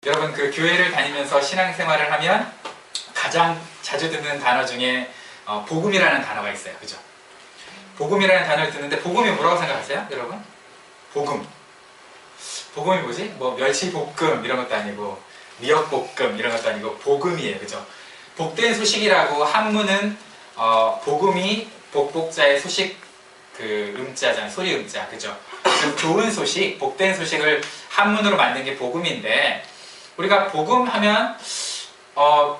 여러분 그 교회를 다니면서 신앙생활을 하면 가장 자주 듣는 단어 중에 복음이라는 단어가 있어요. 그죠? 복음이라는 단어를 듣는데 복음이 뭐라고 생각하세요? 여러분? 복음. 복음이 뭐지? 뭐 멸치볶음 이런 것도 아니고 미역볶음 이런 것도 아니고 복음이에요. 그죠? 복된 소식이라고 한문은 복음이 복복자의 소식 그 음자잖아요. 소리 음자. 그죠? 좋은 소식, 복된 소식을 한문으로 만든 게 복음인데 우리가 복음 하면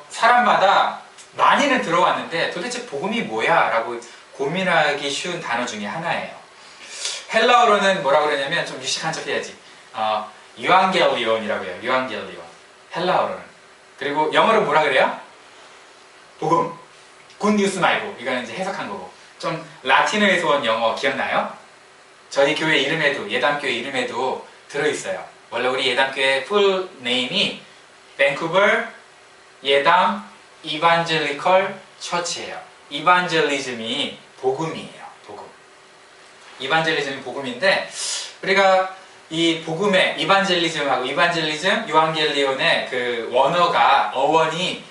사람마다 많이는 들어왔는데 도대체 복음이 뭐야? 라고 고민하기 쉬운 단어 중에 하나예요. 헬라어로는 뭐라고 그러냐면 좀 유식한 척 해야지. 유앙겔리온이라고 해요. 유앙겔리온. 헬라어로는. 그리고 영어로 뭐라 그래요? 복음. 굿뉴스 말고. 이거는 이제 해석한 거고. 좀 라틴어에서 온 영어 기억나요? 저희 교회 이름에도, 예담교회 이름에도 들어있어요. 원래 우리 예담교회 풀 네임이 밴쿠버 예담 이반젤리컬 처치예요. 이반젤리즘이 복음이에요. 복음. 이반젤리즘이 복음인데 우리가 이 복음의 이반젤리즘하고 이반젤리즘, 유앙겔리온의 그 어원이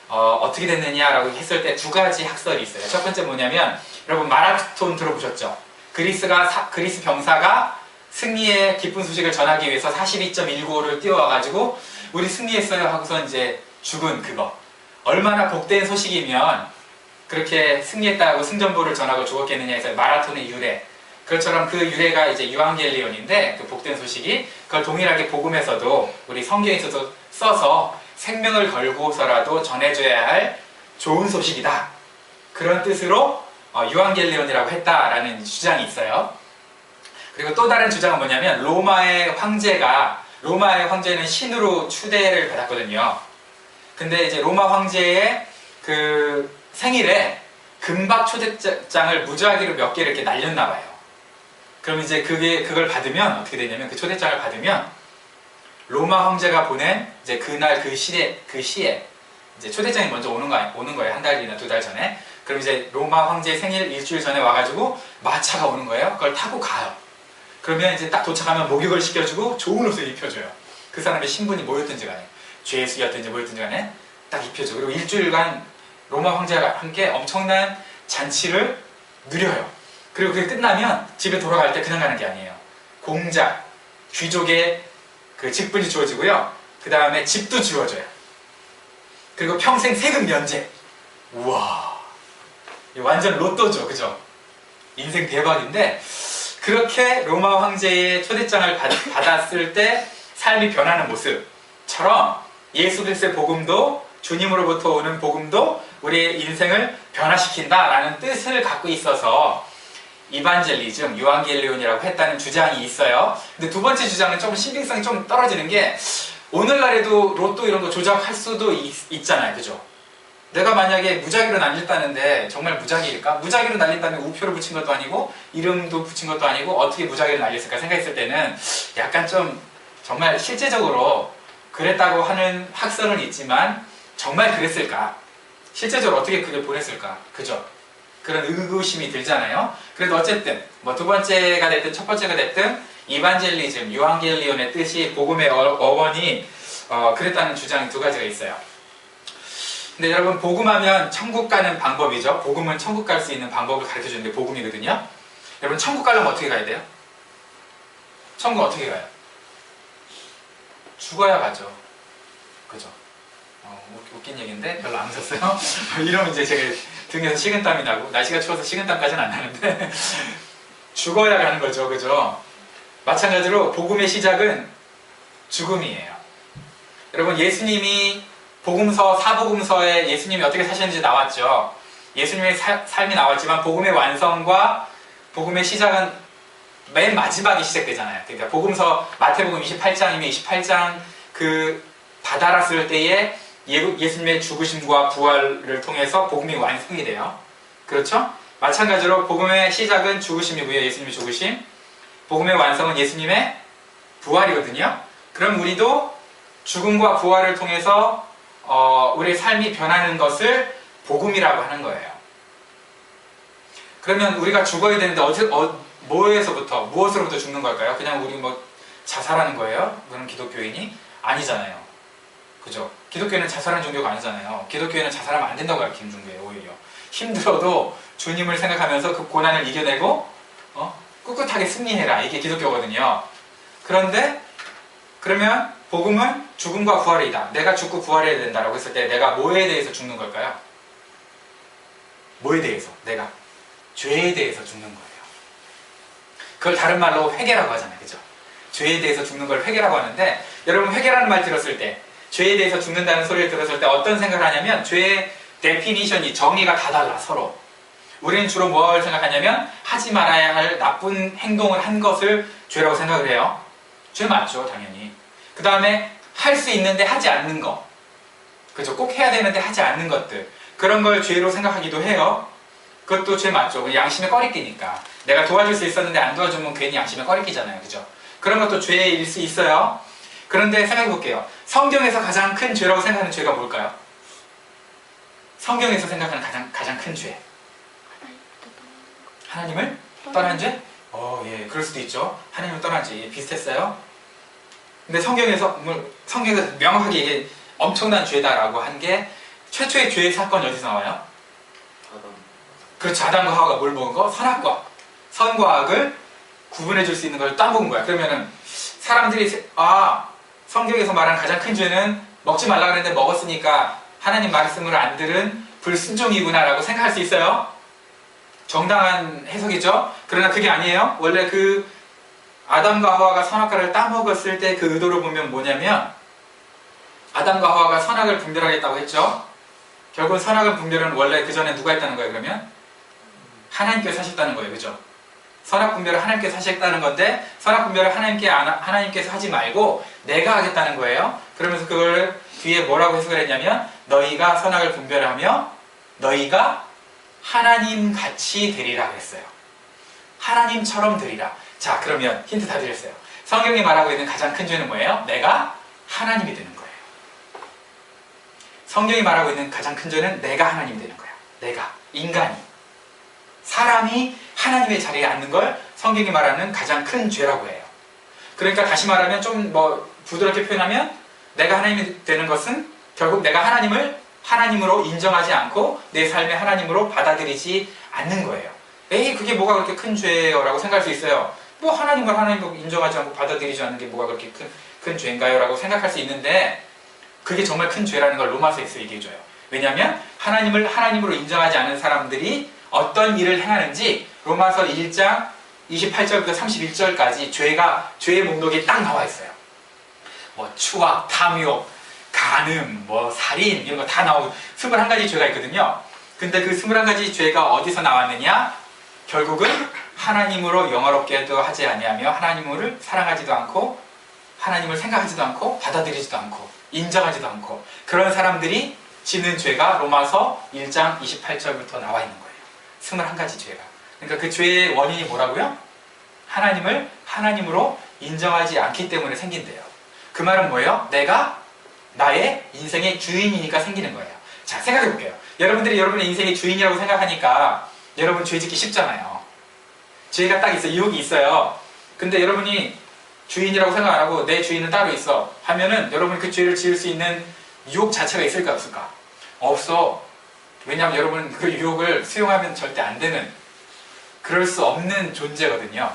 어떻게 됐느냐라고 했을 때 두 가지 학설이 있어요. 첫 번째 뭐냐면 여러분 마라톤 들어보셨죠? 그리스 병사가 승리의 기쁜 소식을 전하기 위해서 42.195를 뛰어와가지고 우리 승리했어요 하고서 이제 죽은 그거. 얼마나 복된 소식이면 그렇게 승리했다고 승전보를 전하고 죽었겠느냐 해서 마라톤의 유래. 그것처럼 그 유래가 이제 유앙겔리온인데 그 복된 소식이 그걸 동일하게 복음에서도 우리 성경에서도 써서 생명을 걸고서라도 전해줘야 할 좋은 소식이다. 그런 뜻으로 유앙겔리온이라고 했다라는 주장이 있어요. 그리고 또 다른 주장은 뭐냐면 로마의 황제는 신으로 추대를 받았거든요. 근데 이제 로마 황제의 그 생일에 금박 초대장을 무작위로 몇 개를 이렇게 날렸나 봐요. 그럼 이제 그걸 받으면 어떻게 되냐면 그 초대장을 받으면 로마 황제가 보낸 이제 그날 그 시에 이제 초대장이 먼저 오는 거예요. 한 달이나 두 달 전에. 그럼 이제 로마 황제의 생일 일주일 전에 와가지고 마차가 오는 거예요. 그걸 타고 가요. 그러면 이제 딱 도착하면 목욕을 시켜주고 좋은 옷을 입혀줘요. 그 사람의 신분이 뭐였든지 간에 죄수였든지 뭐였든지 간에 딱 입혀줘. 그리고 일주일간 로마 황제와 함께 엄청난 잔치를 누려요. 그리고 그게 끝나면 집에 돌아갈 때 그냥 가는 게 아니에요. 공작, 귀족의 그 직분이 주어지고요. 그 다음에 집도 주어져요. 그리고 평생 세금 면제. 우와, 완전 로또죠, 그죠? 인생 대박인데 그렇게 로마 황제의 초대장을 받았을 때 삶이 변하는 모습처럼 예수 그리스도의 복음도 주님으로부터 오는 복음도 우리의 인생을 변화시킨다라는 뜻을 갖고 있어서 이반젤리즘, 유앙겔리온이라고 했다는 주장이 있어요. 근데 두 번째 주장은 조금 신빙성이 좀 떨어지는 게 오늘날에도 로또 이런 거 조작할 수도 있잖아요. 그죠? 내가 만약에 무작위로 날렸다는데 정말 무작위일까? 무작위로 날린 다음에 우표를 붙인 것도 아니고 이름도 붙인 것도 아니고 어떻게 무작위로 날렸을까 생각했을 때는 약간 좀 정말 실제적으로 그랬다고 하는 학설은 있지만 정말 그랬을까? 실제적으로 어떻게 그게 보냈을까? 그죠? 그런 의구심이 들잖아요. 그래도 어쨌든 뭐 두 번째가 됐든 첫 번째가 됐든 이반젤리즘, 유앙겔리온의 뜻이 복음의 어원이 그랬다는 주장이 두 가지가 있어요. 근데 여러분 복음하면 천국 가는 방법이죠. 복음은 천국 갈 수 있는 방법을 가르쳐주는 게 복음이거든요. 여러분 천국 가려면 어떻게 가야 돼요? 천국 어떻게 가요? 죽어야 가죠. 그죠? 웃긴 얘기인데 별로 안 웃었어요. 이러면 이제 제가 등에서 식은땀이 나고 날씨가 추워서 식은땀까지는 안 나는데 죽어야 가는 거죠. 그죠? 마찬가지로 복음의 시작은 죽음이에요. 여러분 예수님이 복음서, 사복음서에 예수님이 어떻게 사셨는지 나왔죠. 예수님의 삶이 나왔지만 복음의 완성과 복음의 시작은 맨 마지막에 시작되잖아요. 그러니까 복음서 마태복음 28장이면 28장 그 다다랐을 때에 예수님의 죽으심과 부활을 통해서 복음이 완성이 돼요. 그렇죠? 마찬가지로 복음의 시작은 죽으심이고요. 예수님의 죽으심. 복음의 완성은 예수님의 부활이거든요. 그럼 우리도 죽음과 부활을 통해서 우리의 삶이 변하는 것을 복음이라고 하는 거예요. 그러면 우리가 죽어야 되는데 무엇으로부터 죽는 걸까요? 그냥 우리 뭐 자살하는 거예요? 그런 기독교인이? 아니잖아요. 그죠? 기독교는 자살하는 종교가 아니잖아요. 기독교에는 자살하면 안 된다고 가르치는 종교예요. 오히려 힘들어도 주님을 생각하면서 그 고난을 이겨내고 꿋꿋하게 승리해라. 이게 기독교거든요. 그런데 그러면 복음은 죽음과 부활이다. 내가 죽고 부활해야 된다라고 했을 때 내가 뭐에 대해서 죽는 걸까요? 뭐에 대해서? 내가 죄에 대해서 죽는 거예요. 그걸 다른 말로 회개라고 하잖아요. 그죠? 죄에 대해서 죽는 걸 회개라고 하는데 여러분 회개라는 말 들었을 때 죄에 대해서 죽는다는 소리를 들었을 때 어떤 생각을 하냐면 죄의 데피니션이 정의가 다 달라 서로. 우리는 주로 뭘 생각하냐면 하지 말아야 할 나쁜 행동을 한 것을 죄라고 생각을 해요. 죄 맞죠 당연히. 그 다음에 할 수 있는데 하지 않는 거, 그죠? 꼭 해야 되는데 하지 않는 것들, 그런 걸 죄로 생각하기도 해요. 그것도 죄 맞죠. 양심의 꺼리끼니까. 내가 도와줄 수 있었는데 안 도와주면 괜히 양심의 꺼리끼잖아요. 그죠? 그런 것도 죄일 수 있어요. 그런데 생각해 볼게요. 성경에서 가장 큰 죄라고 생각하는 죄가 뭘까요? 성경에서 생각하는 가장 큰 죄. 하나님을 떠난 죄? 예, 그럴 수도 있죠. 하나님을 떠난 죄. 비슷했어요. 근데 성경에서 명확하게 이게 엄청난 죄다라고 한 게 최초의 죄의 사건이 어디서 나와요? 그렇죠. 아담과 하와가 뭘 먹은 거? 선악과. 선과 악을 구분해 줄 수 있는 걸 따먹은 거야. 그러면은 사람들이 성경에서 말하는 가장 큰 죄는 먹지 말라 그랬는데 먹었으니까 하나님 말씀을 안 들은 불순종이구나 라고 생각할 수 있어요. 정당한 해석이죠. 그러나 그게 아니에요. 원래 그 아담과 하와가 선악과를 따먹었을 때 그 의도로 보면 뭐냐면 아담과 하와가 선악을 분별하겠다고 했죠. 결국 선악을 분별은 원래 그 전에 누가 했다는 거예요. 그러면 하나님께서 하셨다는 거예요. 그죠? 선악 분별을 하나님께서 하셨다는 건데 선악 분별을 하나님께서 하지 말고 내가 하겠다는 거예요. 그러면서 그걸 뒤에 뭐라고 해석을 했냐면 너희가 선악을 분별하며 너희가 하나님같이 되리라 그랬어요. 하나님처럼 되리라. 자, 그러면 힌트 다 드렸어요. 성경이 말하고 있는 가장 큰 죄는 뭐예요? 내가 하나님이 되는 거예요. 성경이 말하고 있는 가장 큰 죄는 내가 하나님이 되는 거예요. 내가, 인간이, 사람이 하나님의 자리에 앉는 걸 성경이 말하는 가장 큰 죄라고 해요. 그러니까 다시 말하면 좀 부드럽게 표현하면 내가 하나님이 되는 것은 결국 내가 하나님을 하나님으로 인정하지 않고 내 삶의 하나님으로 받아들이지 않는 거예요. 에이, 그게 뭐가 그렇게 큰 죄예요? 라고 생각할 수 있어요. 뭐 하나님을 하나님으로 인정하지 않고 받아들이지 않는 게 뭐가 그렇게 큰 죄인가요? 라고 생각할 수 있는데 그게 정말 큰 죄라는 걸 로마서에서 얘기해줘요. 왜냐하면 하나님을 하나님으로 인정하지 않은 사람들이 어떤 일을 행하는지 로마서 1장 28절부터 31절까지 죄의 목록이 딱 나와 있어요. 뭐 추악, 탐욕, 간음, 살인 이런 거 다 나오고 21가지 죄가 있거든요. 근데 그 21가지 죄가 어디서 나왔느냐? 결국은 하나님으로 영화롭게도 하지 아니하며 하나님을 사랑하지도 않고 하나님을 생각하지도 않고 받아들이지도 않고 인정하지도 않고 그런 사람들이 짓는 죄가 로마서 1장 28절부터 나와 있는 거예요. 21가지 죄가. 그러니까 그 죄의 원인이 뭐라고요? 하나님을 하나님으로 인정하지 않기 때문에 생긴대요. 그 말은 뭐예요? 내가 나의 인생의 주인이니까 생기는 거예요. 자, 생각해 볼게요. 여러분들이 여러분의 인생의 주인이라고 생각하니까 여러분 죄 짓기 쉽잖아요. 죄가 딱 있어, 유혹이 있어요. 근데 여러분이 주인이라고 생각 안 하고 내 주인은 따로 있어 하면은 여러분이 그 죄를 지을 수 있는 유혹 자체가 있을까 없을까? 없어. 왜냐하면 여러분은 그 유혹을 수용하면 절대 안 되는, 그럴 수 없는 존재거든요.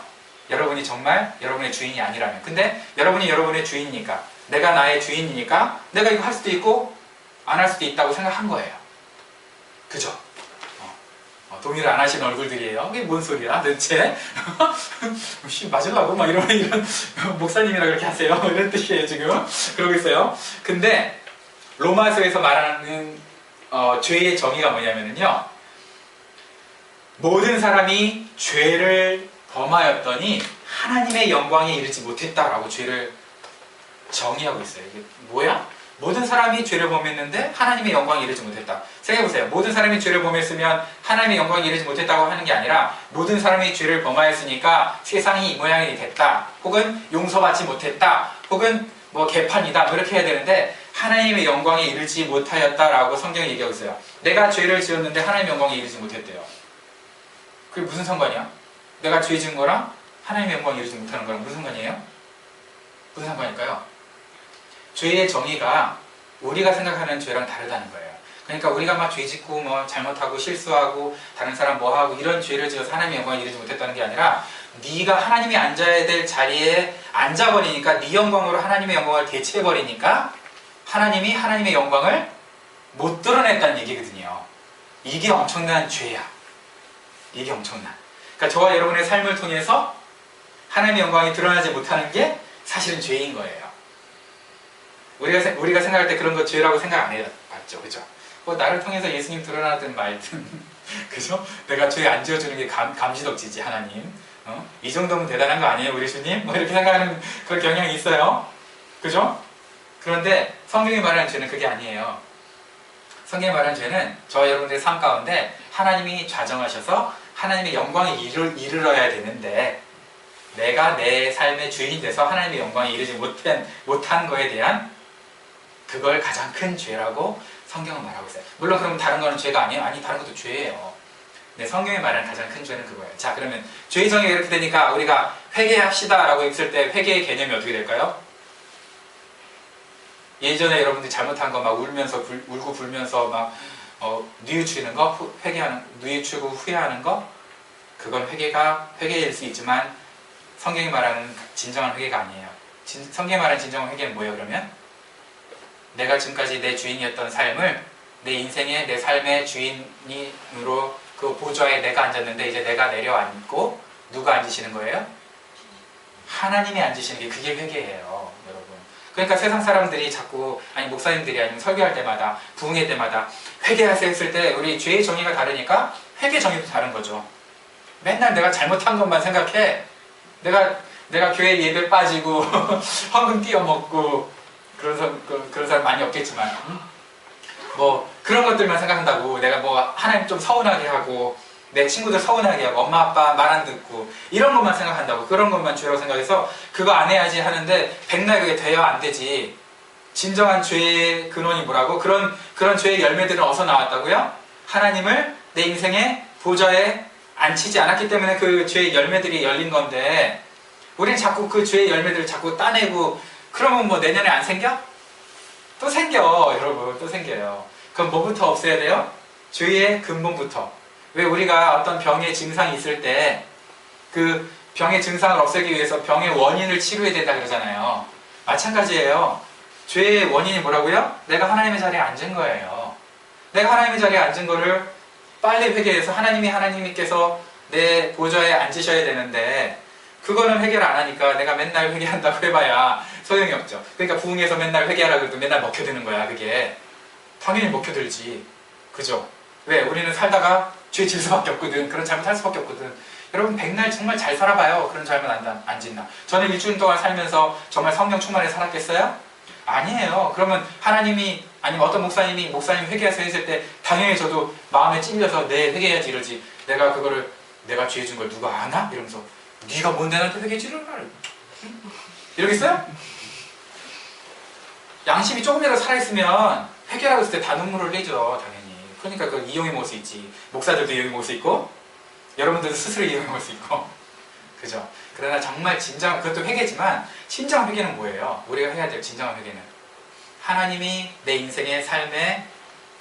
여러분이 정말 여러분의 주인이 아니라면. 근데 여러분이 여러분의 주인이니까, 내가 나의 주인이니까 내가 이거 할 수도 있고 안 할 수도 있다고 생각한 거예요. 그죠? 동의를 안 하시는 얼굴들이에요. 이게 뭔 소리야 도대체? 맞으려고 막 이런 목사님이라 그렇게 하세요. 이런 뜻이에요 지금. 그러고 있어요. 근데 로마서에서 말하는 죄의 정의가 뭐냐면요, 모든 사람이 죄를 범하였더니 하나님의 영광에 이르지 못했다라고 죄를 정의하고 있어요. 이게 뭐야? 모든 사람이 죄를 범했는데 하나님의 영광에 이르지 못했다. 생각해보세요. 모든 사람이 죄를 범했으면 하나님의 영광에 이르지 못했다고 하는 게 아니라 모든 사람이 죄를 범하였으니까 세상이 이 모양이 됐다, 혹은 용서받지 못했다, 혹은 개판이다, 이렇게 해야 되는데 하나님의 영광에 이르지 못하였다라고 성경이 얘기하고 있어요. 내가 죄를 지었는데 하나님의 영광에 이르지 못했대요. 그게 무슨 상관이야? 내가 죄 지은 거랑 하나님의 영광에 이르지 못하는 거랑 무슨 상관이에요? 무슨 상관일까요? 죄의 정의가 우리가 생각하는 죄랑 다르다는 거예요. 그러니까 우리가 막 죄 짓고 뭐 잘못하고 실수하고 다른 사람 뭐 하고 이런 죄를 지어서 하나님의 영광을 이루지 못했다는 게 아니라 네가 하나님이 앉아야 될 자리에 앉아버리니까 네 영광으로 하나님의 영광을 대체해버리니까 하나님이 하나님의 영광을 못 드러냈다는 얘기거든요. 이게 엄청난 죄야. 이게 엄청난. 그러니까 저와 여러분의 삶을 통해서 하나님의 영광이 드러나지 못하는 게 사실은 죄인 거예요. 우리가 생각할 때 그런 거 죄라고 생각 안 해봤죠. 그죠? 뭐 나를 통해서 예수님 드러나든 말든 그죠? 내가 죄 안 지어주는 게 감지덕지지 하나님. 이 정도면 대단한 거 아니에요 우리 주님? 뭐 이렇게 생각하는 그런 경향이 있어요. 그죠? 그런데 성경이 말하는 죄는 그게 아니에요. 성경이 말하는 죄는 저와 여러분들의 삶 가운데 하나님이 좌정하셔서 하나님의 영광에 이르러야 되는데 내가 내 삶의 주인이 돼서 하나님의 영광에 이르지 못한 거에 대한 그걸 가장 큰 죄라고 성경은 말하고 있어요. 물론 그러면 다른 거는 죄가 아니에요? 아니, 다른 것도 죄예요. 네, 성경이 말하는 가장 큰 죄는 그거예요. 자, 그러면 죄의 정의가 이렇게 되니까 우리가 회개합시다 라고 했을 때 회개의 개념이 어떻게 될까요? 예전에 여러분들이 잘못한 거 막 울면서 울고 불면서 막 뉘우치는 거, 뉘우치고 후회하는 거, 그건 회개일 수 있지만 성경이 말하는 진정한 회개가 아니에요. 성경이 말하는 진정한 회개는 뭐예요? 그러면 내가 지금까지 내 주인이었던 삶을 내 인생의 내 삶의 주인으로 그 보좌에 내가 앉았는데 이제 내가 내려앉고 누가 앉으시는 거예요? 하나님이 앉으시는 게 그게 회개예요, 여러분. 그러니까 세상 사람들이 자꾸 아니 목사님들이 아니면 설교할 때마다 부흥회 때마다 회개하세요 했을 때 우리 죄의 정의가 다르니까 회개 정의도 다른 거죠. 맨날 내가 잘못한 것만 생각해. 내가 교회 예배 빠지고 헌금 띄어먹고 그런 사람 많이 없겠지만 뭐 그런 것들만 생각한다고 내가 뭐 하나님 좀 서운하게 하고 내 친구들 서운하게 하고 엄마 아빠 말 안 듣고 이런 것만 생각한다고 그런 것만 죄라고 생각해서 그거 안 해야지 하는데 백날 그게 돼야 안 되지. 진정한 죄의 근원이 뭐라고? 그런 죄의 열매들은 어디서 나왔다고요? 하나님을 내 인생의 보좌에 앉히지 않았기 때문에 그 죄의 열매들이 열린 건데 우린 자꾸 그 죄의 열매들을 자꾸 따내고 그러면 뭐 내년에 안 생겨? 또 생겨, 여러분. 또 생겨요. 그럼 뭐부터 없애야 돼요? 죄의 근본부터. 왜 우리가 어떤 병의 증상이 있을 때 그 병의 증상을 없애기 위해서 병의 원인을 치료해야 된다 그러잖아요. 마찬가지예요. 죄의 원인이 뭐라고요? 내가 하나님의 자리에 앉은 거예요. 내가 하나님의 자리에 앉은 거를 빨리 회개해서 하나님께서 내 보좌에 앉으셔야 되는데 그거는 해결 안 하니까 내가 맨날 회개한다고 해봐야 소용이 없죠. 그러니까 부흥에서 맨날 회개하라고 해도 맨날 먹혀드는 거야. 그게 당연히 먹혀들지. 그죠? 왜? 우리는 살다가 죄 질 수밖에 없거든. 그런 잘못할 수밖에 없거든. 여러분 백날 정말 잘 살아봐요. 그런 잘못 안 짓나. 저는 일주일 동안 살면서 정말 성령 충만에 살았겠어요? 아니에요. 그러면 하나님이 아니면 어떤 목사님 회개하세요 했을 때 당연히 저도 마음에 찔려서 내 회개해야지 이러지. 내가 죄 준 걸 누가 아나? 이러면서 네가 뭔데 나한테 회개지를 말 이러겠어요? 양심이 조금이라도 살아있으면 회개라고 했을 때 다 눈물을 흘리죠. 당연히. 그러니까 그걸 이용해 먹을 수 있지. 목사들도 이용해 먹을 수 있고 여러분들도 스스로 이용해 먹을 수 있고 그죠? 그러나 정말 진정한 그것도 회개지만 진정한 회개는 뭐예요? 우리가 해야 될 진정한 회개는 하나님이 내 인생의 삶의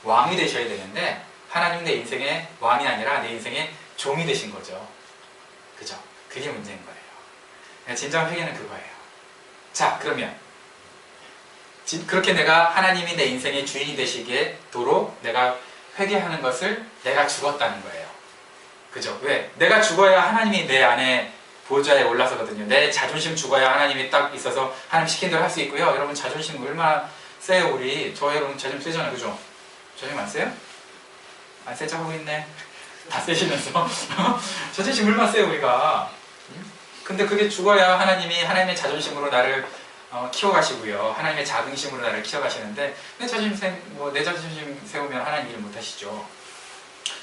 왕이 되셔야 되는데 하나님 내 인생의 왕이 아니라 내 인생의 종이 되신 거죠. 그죠? 그게 문제인 거예요. 진정한 회개는 그거예요. 자, 그러면 그렇게 내가 하나님이 내 인생의 주인이 되시도록 내가 회개하는 것을 내가 죽었다는 거예요. 그죠? 왜? 내가 죽어야 하나님이 내 안에 보좌에 올라서거든요. 내 자존심 죽어야 하나님이 딱 있어서 하나님 시킨 대로 할 수 있고요. 여러분 자존심 얼마나 세요 우리? 저 여러분 자존심 세잖아요. 그죠? 자존심 안 세요? 안 세죠? 하고 있네. 다 세시면서 자존심 얼마나 세요 우리가. 근데 그게 죽어야 하나님이 하나님의 자존심으로 나를 키워가시고요. 하나님의 자긍심으로 나를 키워가시는데 내 자존심 세우면 하나님 일 못하시죠.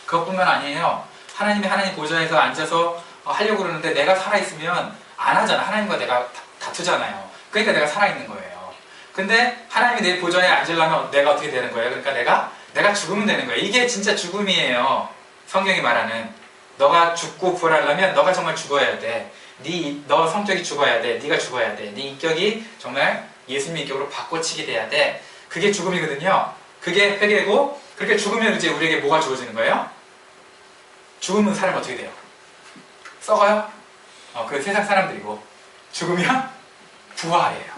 그것뿐만 아니에요. 하나님이 하나님 보좌에서 앉아서 하려고 그러는데 내가 살아있으면 안 하잖아. 하나님과 내가 다투잖아요. 그러니까 내가 살아있는 거예요. 근데 하나님이 내 보좌에 앉으려면 내가 어떻게 되는 거예요? 그러니까 내가 죽으면 되는 거예요. 이게 진짜 죽음이에요. 성경이 말하는 너가 죽고 부활하려면 너가 정말 죽어야 돼. 너 성격이 죽어야 돼. 네가 죽어야 돼. 네 인격이 정말 예수님 인격으로 바꿔치기 돼야 돼. 그게 죽음이거든요. 그게 회개고, 그렇게 죽으면 이제 우리에게 뭐가 주어지는 거예요? 죽으면 사람 어떻게 돼요? 썩어요? 그 세상 사람들이고, 죽으면 부활이에요.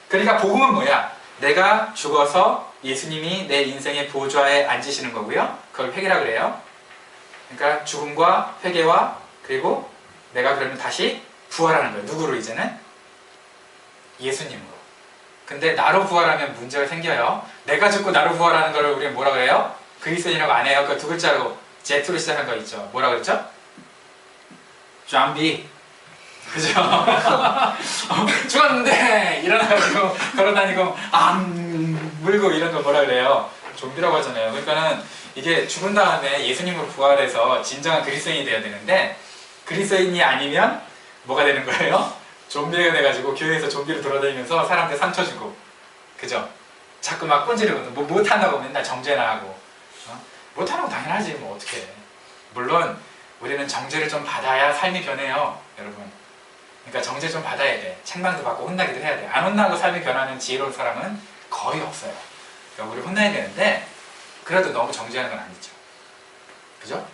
그러니까 복음은 뭐야? 내가 죽어서 예수님이 내 인생의 보좌에 앉으시는 거고요. 그걸 회개라 그래요. 그러니까 죽음과 회개와, 그리고 내가 그러면 다시 부활하는 거예요. 누구로 이제는? 예수님으로. 근데 나로 부활하면 문제가 생겨요. 내가 죽고 나로 부활하는 걸 우리는 뭐라 그래요? 그리스도인이라고 안 해요. 그 두 글자로 Z로 시작한 거 있죠. 뭐라 그랬죠? 좀비. 그죠? 죽었는데 일어나가지고 걸어다니고 물고 이런 거 뭐라 그래요? 좀비라고 하잖아요. 그러니까는 이게 죽은 다음에 예수님으로 부활해서 진정한 그리스도인이 되어야 되는데, 그리스도인이 아니면 뭐가 되는 거예요? 좀비가 돼가지고 교회에서 좀비로 돌아다니면서 사람들 상처 주고, 그죠? 자꾸 막 꼰지르고, 뭐 못한다고 맨날 정죄나 하고. 못하는 거 당연하지, 뭐 어떡해. 물론 우리는 정죄를 좀 받아야 삶이 변해요, 여러분. 그러니까 정죄 좀 받아야 돼. 책망도 받고 혼나기도 해야 돼. 안 혼나고 삶이 변하는 지혜로운 사람은 거의 없어요. 그러니까 우리 혼나야 되는데, 그래도 너무 정죄하는 건 아니죠. 그죠?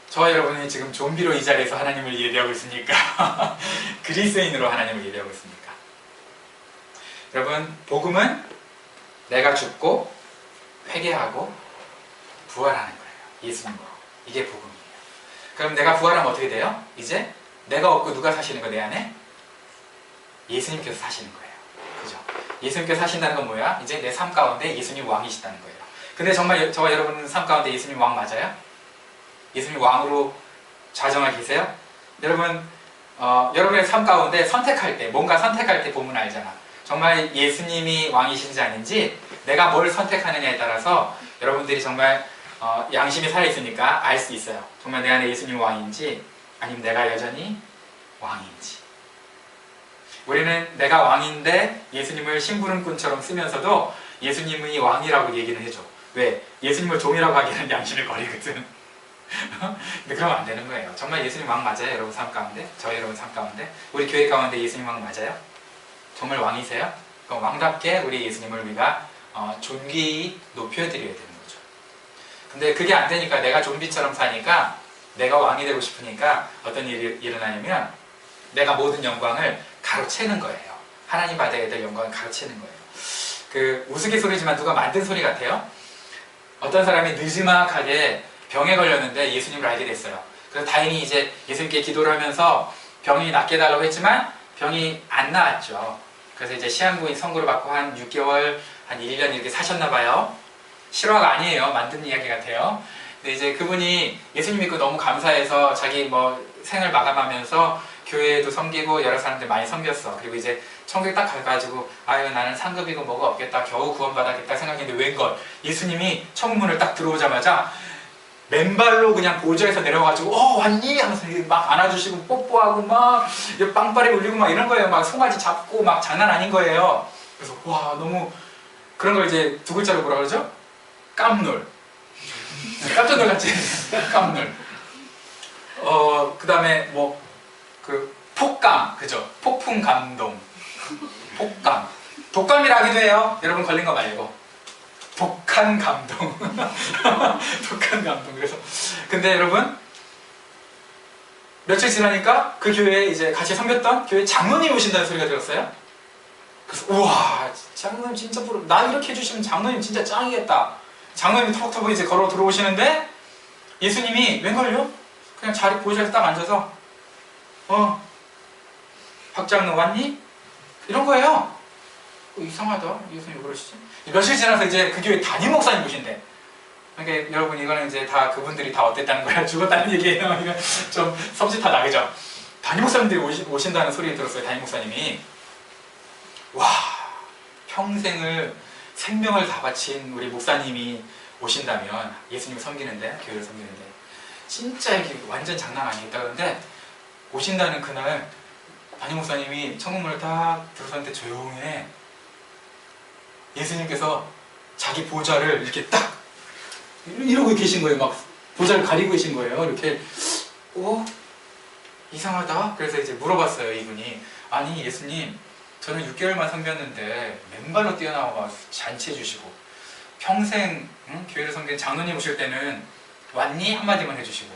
저와 여러분이 지금 좀비로 이 자리에서 하나님을 예배하고 있으니까 그리스도인으로 하나님을 예배하고 있으니까. 여러분, 복음은 내가 죽고 회개하고 부활하는 거예요. 예수님으로. 이게 복음이에요. 그럼 내가 부활하면 어떻게 돼요? 이제 내가 없고 누가 사시는 거 내 안에? 예수님께서 사시는 거예요. 그죠? 예수님께서 사신다는 건 뭐야? 이제 내 삶 가운데 예수님 왕이시다는 거예요. 근데 정말 저와 여러분 삶 가운데 예수님 왕 맞아요? 예수님 왕으로 좌정하 계세요? 여러분, 여러분의 삶 가운데 선택할 때, 뭔가 선택할 때 보면 알잖아. 정말 예수님이 왕이신지 아닌지 내가 뭘 선택하느냐에 따라서 여러분들이 정말 양심이 살아있으니까 알 수 있어요. 정말 내 안에 예수님 왕인지 아니면 내가 여전히 왕인지. 우리는 내가 왕인데 예수님을 심부름꾼처럼 쓰면서도 예수님이 왕이라고 얘기를 해줘. 왜? 예수님을 종이라고 하기에는 양심이 거리거든. 근데 그러면 안 되는 거예요. 정말 예수님 왕 맞아요? 여러분 삶 가운데? 저희 여러분 삶 가운데? 우리 교회 가운데 예수님 왕 맞아요? 정말 왕이세요? 그럼 왕답게 우리 예수님을 우리가 존귀히 높여드려야 되는 거죠. 근데 그게 안 되니까 내가 좀비처럼 사니까, 내가 왕이 되고 싶으니까 어떤 일이 일어나냐면 내가 모든 영광을 가로채는 거예요. 하나님 받아야 될 영광을 가로채는 거예요. 그 우스갯소리지만 누가 만든 소리 같아요. 어떤 사람이 느지막하게 병에 걸렸는데 예수님을 알게 됐어요. 그래서 다행히 이제 예수님께 기도를 하면서 병이 낫게 해달라고 했지만 병이 안 나았죠. 그래서 이제 시한부인 선고를 받고 한 6개월, 한 1년 이렇게 사셨나 봐요. 실화가 아니에요. 만든 이야기 같아요. 근데 이제 그분이 예수님 믿고 너무 감사해서 자기 뭐 생을 마감하면서 교회에도 섬기고 여러 사람들 많이 섬겼어. 그리고 이제 천국에 딱 가가지고 아유 나는 상급이고 뭐가 없겠다, 겨우 구원받았겠다 생각했는데 웬걸 예수님이 천문을 딱 들어오자마자 맨발로 그냥 보좌에서 내려가지고 왔니? 하면서 막 안아주시고 뽀뽀하고 막 빵빠레 울리고 막 이런 거예요. 막 송아지 잡고 막 장난 아닌 거예요. 그래서 와 너무 그런 걸 이제 두 글자로 뭐라 그러죠? 깜놀. 깜짝 놀랐지? 깜놀. 그 다음에 뭐 그 폭감, 그죠? 폭풍 감동. 폭감. 독감이라 하기도 해요. 여러분 걸린 거 말고. 독한 감동. 독한 감동. 그래서 근데 여러분 며칠 지나니까 그 교회에 이제 같이 섬겼던 교회 장로님 오신다는 소리가 들었어요. 그래서 우와 장로님 진짜 부러. 나 이렇게 해주시면 장로님 진짜 짱이겠다. 장로님이 터벅터벅 이제 걸어 들어오시는데 예수님이 웬걸요? 그냥 자리 보좌에서 딱 앉아서 박장로 왔니? 이런 거예요. 이상하다. 예수님 왜 그러시지? 며칠 지나서 이제 그 교회 담임 목사님 오신대. 그러니까 여러분 이거는 이제 다 그분들이 다 어땠다는 거야. 죽었다는 얘기예요. 이거 좀 섬찟하다, 그죠? 담임 목사님들이 오신다는 소리 들었어요. 담임 목사님이. 와, 평생을 생명을 다 바친 우리 목사님이 오신다면 예수님을 섬기는데, 교회를 섬기는데 진짜 이게 완전 장난 아니겠다. 그런데 오신다는 그날 담임 목사님이 천국문을 딱 들어섰는데 조용해. 예수님께서 자기 보좌를 이렇게 딱 이러고 계신 거예요. 막 보좌를 가리고 계신 거예요. 이렇게 이상하다. 그래서 이제 물어봤어요. 이분이 아니 예수님 저는 6개월만 섬겼는데 맨발로 뛰어나와 잔치해 주시고 평생 교회를 섬기는 장로님 오실 때는 왔니? 한마디만 해주시고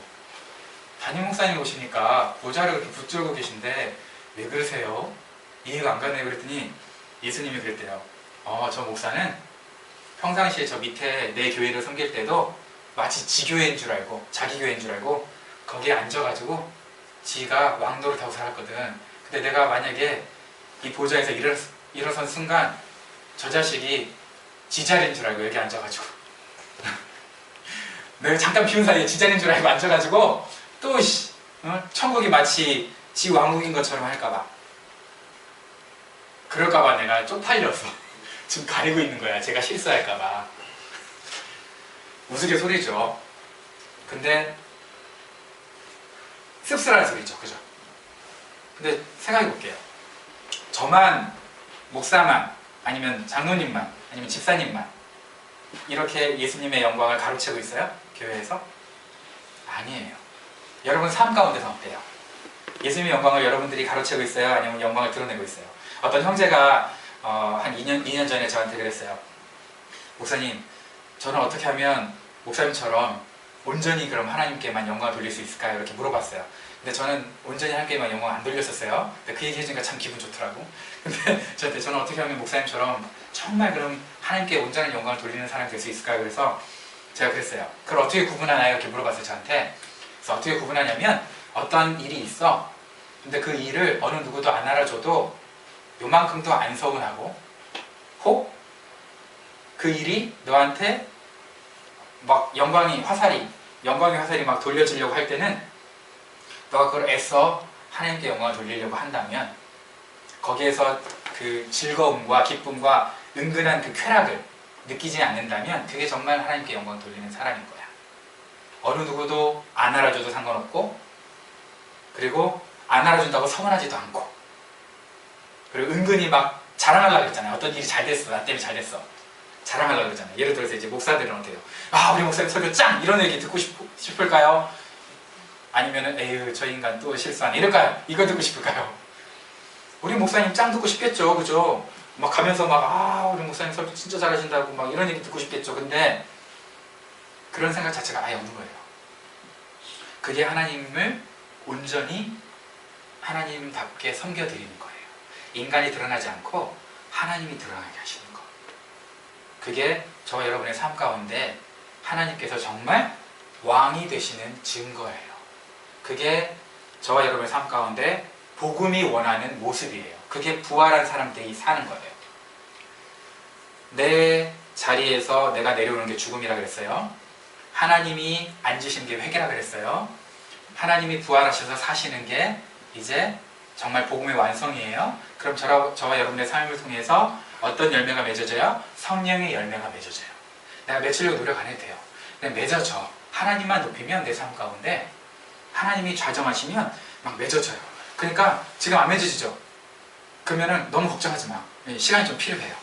담임 목사님 오시니까 모자를 그렇게 붙들고 계신데 왜 그러세요? 이해가 안 가네요. 그랬더니 예수님이 그랬대요. 저 목사는 평상시에 저 밑에 내 교회를 섬길 때도 마치 지 교회인 줄 알고 자기 교회인 줄 알고 거기에 앉아가지고 지가 왕도를 타고 살았거든. 근데 내가 만약에 이 보좌에서 일어선 순간 저 자식이 지 자리인 줄 알고 여기 앉아가지고 내가 잠깐 비운 사이에 지 자리인 줄 알고 앉아가지고 또 천국이 마치 지 왕국인 것처럼 할까봐, 그럴까봐 내가 쪽팔려서 지금 가리고 있는 거야. 제가 실수할까봐. 우스갯소리죠. 근데 씁쓸한 소리죠. 그죠? 근데 생각해 볼게요. 저만, 목사만, 아니면 장로님만, 아니면 집사님만 이렇게 예수님의 영광을 가로채고 있어요? 교회에서? 아니에요. 여러분 삶 가운데서 어때요? 예수님의 영광을 여러분들이 가로채고 있어요? 아니면 영광을 드러내고 있어요? 어떤 형제가 한 2년 전에 저한테 그랬어요. 목사님, 저는 어떻게 하면 목사님처럼 온전히 그럼 하나님께만 영광을 돌릴 수 있을까요? 이렇게 물어봤어요. 근데 저는 온전히 하나님께만 영광을 안 돌렸었어요. 근데 그 얘기 해주니까 참 기분 좋더라고. 근데 저는 어떻게 하면 목사님처럼 정말 그럼 하나님께 온전한 영광을 돌리는 사람이 될 수 있을까요? 그래서 제가 그랬어요. 그걸 어떻게 구분하나요? 이렇게 물어봤어요, 저한테. 그래서 어떻게 구분하냐면 어떤 일이 있어. 근데 그 일을 어느 누구도 안 알아줘도 요만큼도 안 서운하고, 혹 그 일이 너한테 막 영광이 화살이 막 돌려지려고 할 때는 너가 그걸 애써 하나님께 영광을 돌리려고 한다면 거기에서 그 즐거움과 기쁨과 은근한 그 쾌락을 느끼지 않는다면 그게 정말 하나님께 영광을 돌리는 사람인 거야. 어느 누구도 안 알아줘도 상관없고, 그리고 안 알아준다고 서운하지도 않고, 그리고 은근히 막 자랑하려고 했잖아요. 어떤 일이 잘 됐어, 나 때문에 잘 됐어, 자랑하려고 그러잖아요. 예를 들어서 이제 목사들은 어때요? 우리 목사님 설교 짱! 이런 얘기 듣고 싶을까요? 아니면은 에휴 저 인간 또 실수하네 이럴까요? 이거 듣고 싶을까요? 우리 목사님 짱 듣고 싶겠죠. 그죠? 막 가면서 막 우리 목사님 설교 진짜 잘하신다고 막 이런 얘기 듣고 싶겠죠. 근데 그런 생각 자체가 아예 없는 거예요. 그게 하나님을 온전히 하나님답게 섬겨드리는 거예요. 인간이 드러나지 않고 하나님이 드러나게 하시는 거. 그게 저와 여러분의 삶 가운데 하나님께서 정말 왕이 되시는 증거예요. 그게 저와 여러분의 삶 가운데 복음이 원하는 모습이에요. 그게 부활한 사람들이 사는 거예요. 내 자리에서 내가 내려오는 게 죽음이라 그랬어요. 하나님이 앉으신 게 회개라 그랬어요. 하나님이 부활하셔서 사시는 게 이제 정말 복음의 완성이에요. 그럼 저와 여러분의 삶을 통해서 어떤 열매가 맺어져요? 성령의 열매가 맺어져요. 내가 맺으려고 노력 안 해도 돼요. 그냥 맺어져. 하나님만 높이면 내 삶 가운데 하나님이 좌정하시면 막 맺어져요. 그러니까 지금 안 맺어지죠? 그러면은 너무 걱정하지 마. 시간이 좀 필요해요.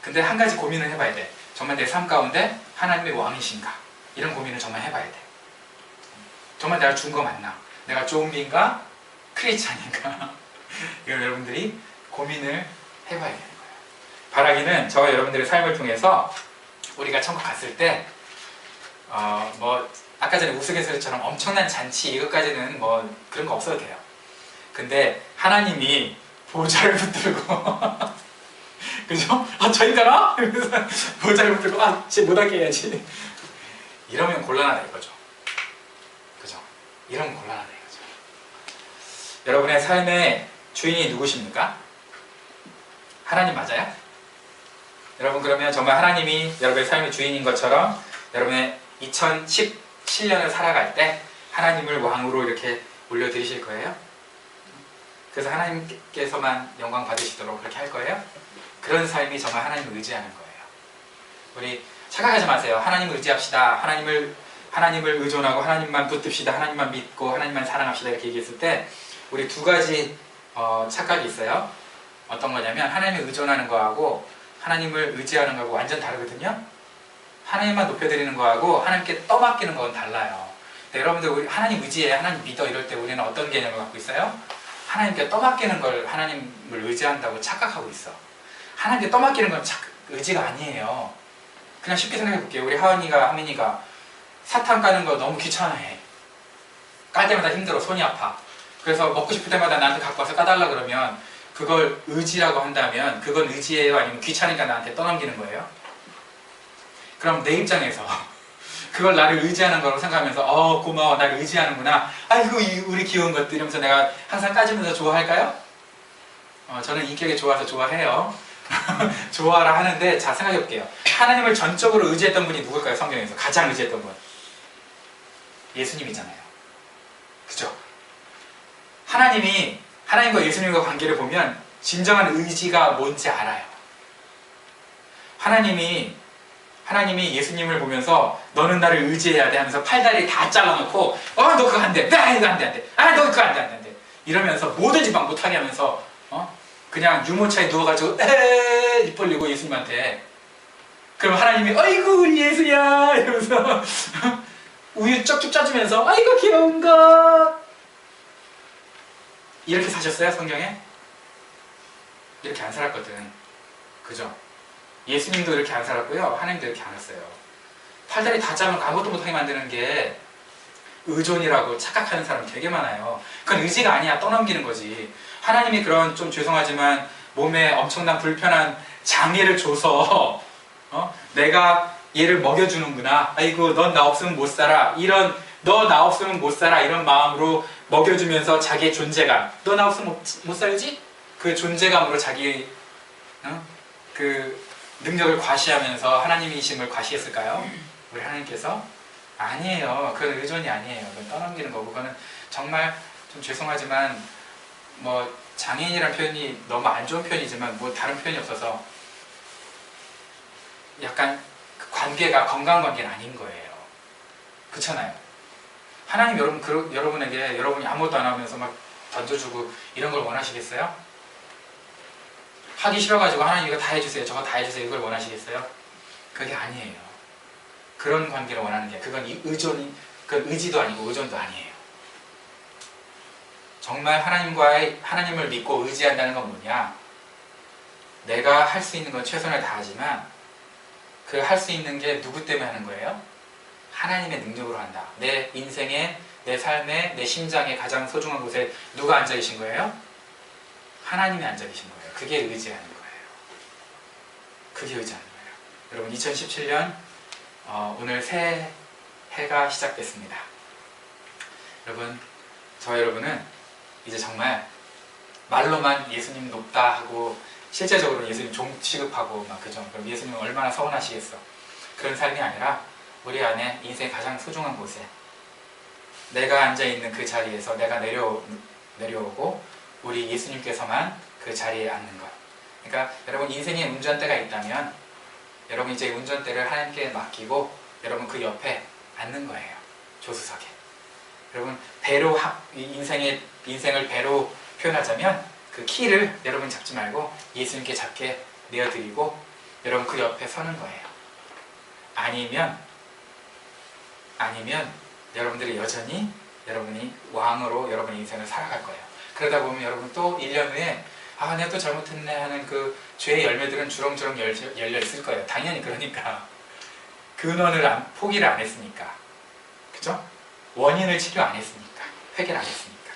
근데 한 가지 고민을 해봐야 돼. 정말 내 삶 가운데 하나님의 왕이신가? 이런 고민을 정말 해봐야 돼. 정말 내가 준 거 맞나? 내가 좀비인가? 크리스찬인가? 이걸 여러분들이 고민을 해봐야 되는 거예요. 바라기는 저와 여러분들의 삶을 통해서 우리가 천국 갔을 때 아까 전에 우스갯소리처럼 엄청난 잔치 이것까지는 뭐 그런 거 없어도 돼요. 근데 하나님이 보좌를 붙들고 그죠? 저 인간아? 이러면서 보좌를 붙들고 쟤 못하게 해야지. 이러면 곤란하다 이거죠. 그죠? 이러면 곤란하다 이거죠. 여러분의 삶의 주인이 누구십니까? 하나님 맞아요? 여러분 그러면 정말 하나님이 여러분의 삶의 주인인 것처럼 여러분의 2017년을 살아갈 때 하나님을 왕으로 이렇게 올려드리실 거예요? 그래서 하나님께서만 영광 받으시도록 그렇게 할 거예요? 그런 삶이 정말 하나님을 의지하는 거예요. 우리 착각하지 마세요. 하나님을 의지합시다. 하나님을 의존하고 하나님만 붙듭시다. 하나님만 믿고 하나님만 사랑합시다. 이렇게 얘기했을 때 우리 두 가지 착각이 있어요. 어떤 거냐면 하나님을 의존하는 거하고 하나님을 의지하는 거하고 완전 다르거든요. 하나님만 높여드리는 거하고 하나님께 떠맡기는 건 달라요. 여러분들 우리 하나님 의지해, 하나님 믿어 이럴 때 우리는 어떤 개념을 갖고 있어요? 하나님께 떠맡기는 걸 하나님을 의지한다고 착각하고 있어. 하나님께 떠맡기는 건 의지가 아니에요. 그냥 쉽게 생각해 볼게요. 우리 하민이가 사탕 까는 거 너무 귀찮아해. 깔 때마다 힘들어. 손이 아파. 그래서 먹고 싶을 때마다 나한테 갖고 와서 까달라 그러면 그걸 의지라고 한다면 그건 의지예요? 아니면 귀찮으니까 나한테 떠넘기는 거예요? 그럼 내 입장에서 그걸 나를 의지하는 거라고 생각하면서 고마워, 나를 의지하는구나, 아이고 우리 귀여운 것들 이러면서 내가 항상 까지면서 좋아할까요? 저는 인격이 좋아서 좋아해요. 좋아라 하는데, 자 생각해 볼게요. 하나님을 전적으로 의지했던 분이 누굴까요? 성경에서 가장 의지했던 분, 예수님이잖아요. 그죠? 하나님과 예수님과 관계를 보면 진정한 의지가 뭔지 알아요. 하나님이 예수님을 보면서 너는 나를 의지해야 돼 하면서 팔다리 다 잘라놓고 너 그거 안 돼, 이거 안 돼, 안 돼, 너 그거 안 돼, 안 돼 이러면서 뭐든지 막 못하게 하면서 그냥 유모차에 누워가지고 입 벌리고 예수님한테, 그럼 하나님이 어이구 우리 예수야 이러면서 우유 쪽쪽 짜주면서 아이고 귀여운 것, 이렇게 사셨어요? 성경에? 이렇게 안 살았거든. 그죠? 예수님도 이렇게 안 살았고요, 하나님도 이렇게 안 했어요. 팔다리 다 자르면 아무것도 못하게 만드는 게 의존이라고 착각하는 사람이 되게 많아요. 그건 의지가 아니야. 떠넘기는 거지. 하나님이 그런, 좀 죄송하지만 몸에 엄청난 불편한 장애를 줘서 내가 얘를 먹여주는구나, 아이고 넌 나 없으면 못 살아, 이런 너 나 없으면 못 살아 이런 마음으로 먹여주면서 자기의 존재감, 너 나 없으면 못 살지? 그 존재감으로 자기 그 능력을 과시하면서 하나님이심을 과시했을까요? 우리 하나님께서? 아니에요. 그건 의존이 아니에요. 그건 떠넘기는 거고, 그거는 정말 좀 죄송하지만 뭐 장애인이라는 표현이 너무 안 좋은 표현이지만 뭐 다른 표현이 없어서 약간 그 관계가 건강한 관계는 아닌 거예요. 그렇잖아요. 하나님 여러분에게 여러분이 아무것도 안 하면서 막 던져주고 이런 걸 원하시겠어요? 하기 싫어가지고 하나님 이거 다 해주세요, 저거 다 해주세요, 이걸 원하시겠어요? 그게 아니에요. 그런 관계를 원하는 게, 그건 그건 의지도 아니고 의존도 아니에요. 정말 하나님을 믿고 의지한다는 건 뭐냐? 내가 할 수 있는 건 최선을 다하지만 그 할 수 있는 게 누구 때문에 하는 거예요? 하나님의 능력으로 한다. 내 인생에, 내 삶에, 내 심장에 가장 소중한 곳에 누가 앉아 계신 거예요? 하나님이 앉아 계신 거예요. 그게 의지하는 거예요. 그게 의지하는 거예요. 여러분 2017년 오늘 새 해가 시작됐습니다. 여러분, 여러분은 이제 정말 말로만 예수님 높다 하고 실제적으로 예수님 종 취급하고 막 그죠? 그럼 예수님 얼마나 서운하시겠어. 그런 삶이 아니라 우리 안에 인생의 가장 소중한 곳에 내가 앉아있는 그 자리에서 내가 내려오고 우리 예수님께서만 그 자리에 앉는 것. 그러니까 여러분 인생에 운전대가 있다면 여러분 이제 운전대를 하나님께 맡기고 여러분 그 옆에 앉는 거예요. 조수석에. 여러분 배로 인생을 배로 표현하자면 그 키를 여러분 잡지 말고 예수님께 잡게 내어드리고 여러분 그 옆에 서는 거예요. 아니면 여러분들이 여전히 여러분이 왕으로 여러분의 인생을 살아갈 거예요. 그러다 보면 여러분 또 1년 후에 내가 또 잘못했네 하는 그 죄의 열매들은 주렁주렁 열려 있을 거예요. 당연히. 그러니까 근원을 포기를 안 했으니까, 그죠? 원인을 치료 안 했으니까, 회개를 안 했으니까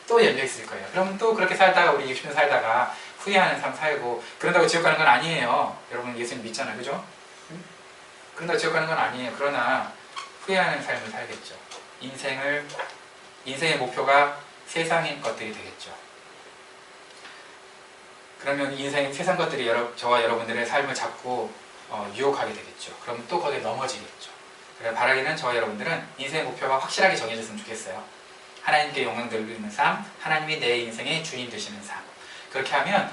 또 열려 있을 거예요. 그러면 또 그렇게 살다가 우리 60년 살다가 후회하는 삶 살고, 그런다고 지옥 가는 건 아니에요. 여러분 예수님 믿잖아요, 그죠? 그런다고 지옥 가는 건 아니에요. 그러나 후회하는 삶을 살겠죠. 인생의 목표가 세상의 것들이 되겠죠. 그러면 인생 세상 것들이 저와 여러분들의 삶을 자꾸 유혹하게 되겠죠. 그럼 또 거기에 넘어지겠죠. 그래서 바라기는 저와 여러분들은 인생의 목표가 확실하게 정해졌으면 좋겠어요. 하나님께 영광 돌리는 삶, 하나님이 내 인생의 주인 되시는 삶. 그렇게 하면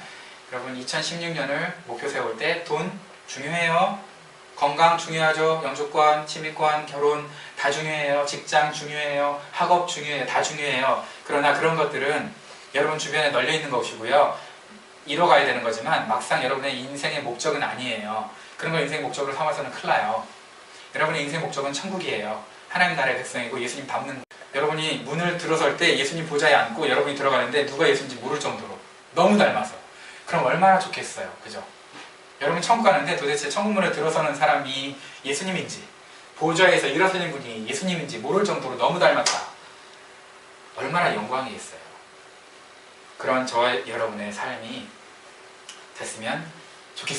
여러분 2016년을 목표 세울 때 돈 중요해요. 건강 중요하죠. 영주권, 취미권, 결혼 다 중요해요. 직장 중요해요. 학업 중요해요. 다 중요해요. 그러나 그런 것들은 여러분 주변에 널려 있는 것이고요. 이뤄가야 되는 거지만 막상 여러분의 인생의 목적은 아니에요. 그런 걸 인생의 목적으로 삼아서는 큰일 나요. 여러분의 인생의 목적은 천국이에요. 하나님 나라의 백성이고 예수님 닮는 거예요. 여러분이 문을 들어설 때 예수님 보좌에 앉고 여러분이 들어가는데 누가 예수인지 모를 정도로 너무 닮아서. 그럼 얼마나 좋겠어요. 그죠? 여러분 천국 가는데 도대체 천국문을 들어서는 사람이 예수님인지 보좌에서 일어서는 분이 예수님인지 모를 정도로 너무 닮았다. 얼마나 영광이겠어요. 그런 저와 여러분의 삶이 됐으면 좋겠습니다.